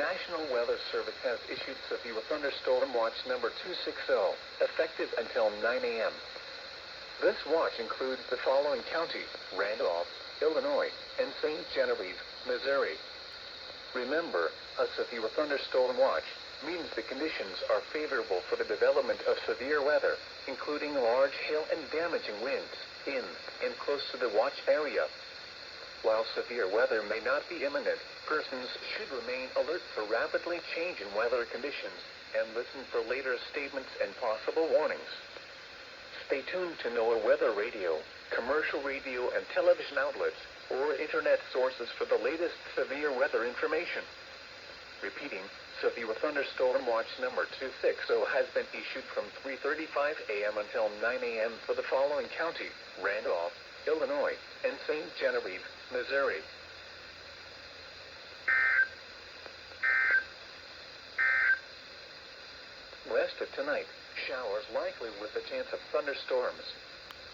National Weather Service has issued severe thunderstorm watch number 260, effective until 9 a.m. This watch includes the following counties: Randolph, Illinois, and St. Genevieve, Missouri. Remember, a severe thunderstorm watch means the conditions are favorable for the development of severe weather, including large hail and damaging winds, in and close to the watch area. While severe weather may not be imminent, persons should remain alert for rapidly changing weather conditions and listen for later statements and possible warnings. Stay tuned to NOAA weather radio, commercial radio and television outlets, or internet sources for the latest severe weather information. Repeating, severe thunderstorm watch number 260 has been issued from 3:35 a.m. until 9 a.m. for the following county: Randolph, Illinois, and St. Genevieve, Missouri. West of tonight, showers likely with a chance of thunderstorms.